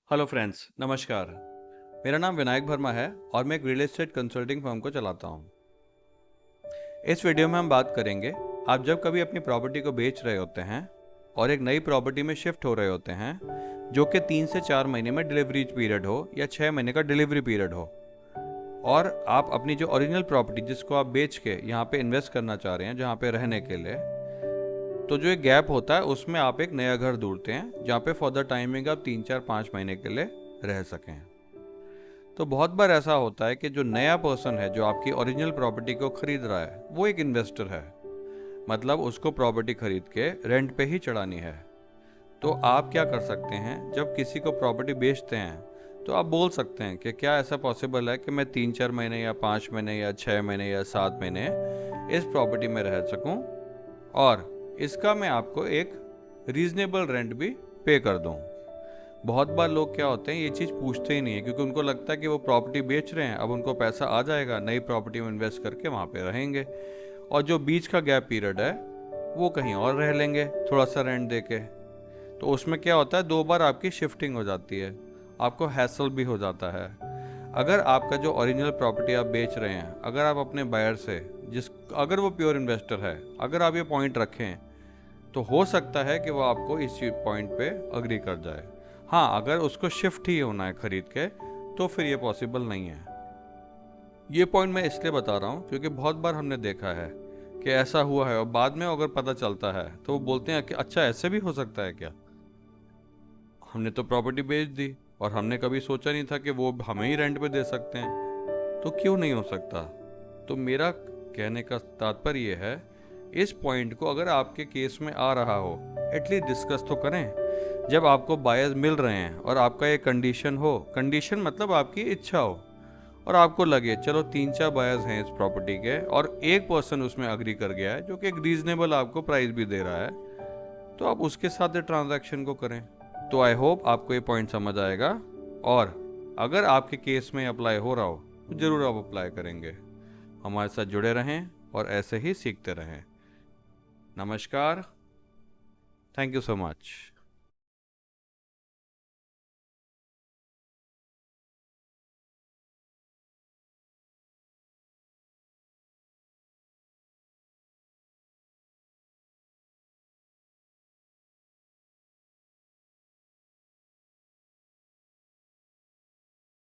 Hello friends, नमस्कार। मेरा नाम विनायक वर्मा है और मैं एक रियल एस्टेट कंसल्टिंग फर्म को चलाता हूँ। इस वीडियो में हम बात करेंगे, आप जब कभी अपनी प्रॉपर्टी को बेच रहे होते हैं और एक नई प्रॉपर्टी में शिफ्ट हो रहे होते हैं, जो कि 3 से 4 महीने में डिलीवरी पीरियड हो या 6 महीने का डिलीवरी पीरियड हो, और आप अपनी जो ओरिजिनल प्रॉपर्टी जिसको आप बेच के यहाँ पे इन्वेस्ट करना चाह रहे हैं, जहाँ पे रहने के लिए, तो जो एक गैप होता है उसमें आप एक नया घर ढूंढते हैं जहाँ पे फॉर द टाइमिंग आप 3 4 5 महीने के लिए रह सकें। तो बहुत बार ऐसा होता है कि जो नया पर्सन है जो आपकी ओरिजिनल प्रॉपर्टी को खरीद रहा है वो एक इन्वेस्टर है, मतलब उसको प्रॉपर्टी खरीद के रेंट पे ही चढ़ानी है। तो आप क्या कर सकते हैं, जब किसी को प्रॉपर्टी बेचते हैं तो आप बोल सकते हैं कि क्या ऐसा पॉसिबल है कि मैं 3 4 महीने या 5 महीने या 6 महीने या 7 महीने इस प्रॉपर्टी में रह सकूं और इसका मैं आपको एक रीजनेबल रेंट भी पे कर दूं। बहुत बार लोग क्या होते हैं, ये चीज़ पूछते ही नहीं है क्योंकि उनको लगता है कि वो प्रॉपर्टी बेच रहे हैं, अब उनको पैसा आ जाएगा, नई प्रॉपर्टी में इन्वेस्ट करके वहाँ पे रहेंगे, और जो बीच का गैप पीरियड है वो कहीं और रह लेंगे थोड़ा सा रेंट दे के। तो उसमें क्या होता है, 2 बार आपकी शिफ्टिंग हो जाती है, आपको हैसल भी हो जाता है। अगर आपका जो ओरिजिनल प्रॉपर्टी आप बेच रहे हैं, अगर आप अपने बायर से, अगर वो प्योर इन्वेस्टर है, अगर आप ये पॉइंट रखें तो हो सकता है कि वो आपको इस पॉइंट पे अग्री कर जाए। हाँ, अगर उसको शिफ्ट ही होना है खरीद के तो फिर ये पॉसिबल नहीं है। ये पॉइंट मैं इसलिए बता रहा हूँ क्योंकि बहुत बार हमने देखा है कि ऐसा हुआ है और बाद में अगर पता चलता है तो वो बोलते हैं कि अच्छा ऐसे भी हो सकता है क्या, हमने तो प्रॉपर्टी बेच दी और हमने कभी सोचा नहीं था कि वो हमें ही रेंट पे दे सकते हैं, तो क्यों नहीं हो सकता। तो मेरा कहने का तात्पर्य ये है, इस पॉइंट को अगर आपके केस में आ रहा हो एटलीस्ट डिस्कस तो करें। जब आपको बायर्स मिल रहे हैं और आपका ये कंडीशन हो, कंडीशन मतलब आपकी इच्छा हो, और आपको लगे चलो 3 4 बायर्स हैं इस प्रॉपर्टी के और एक पर्सन उसमें अग्री कर गया है जो कि एक रीजनेबल आपको प्राइस भी दे रहा है, तो आप उसके साथ ट्रांजैक्शन को करें। तो आई होप आपको ये पॉइंट समझ आएगा, और अगर आपके केस में अप्लाई हो रहा हो तो ज़रूर आप अप्लाई करेंगे। हमारे साथ जुड़े रहें और ऐसे ही सीखते रहें। नमस्कार। Thank you so much.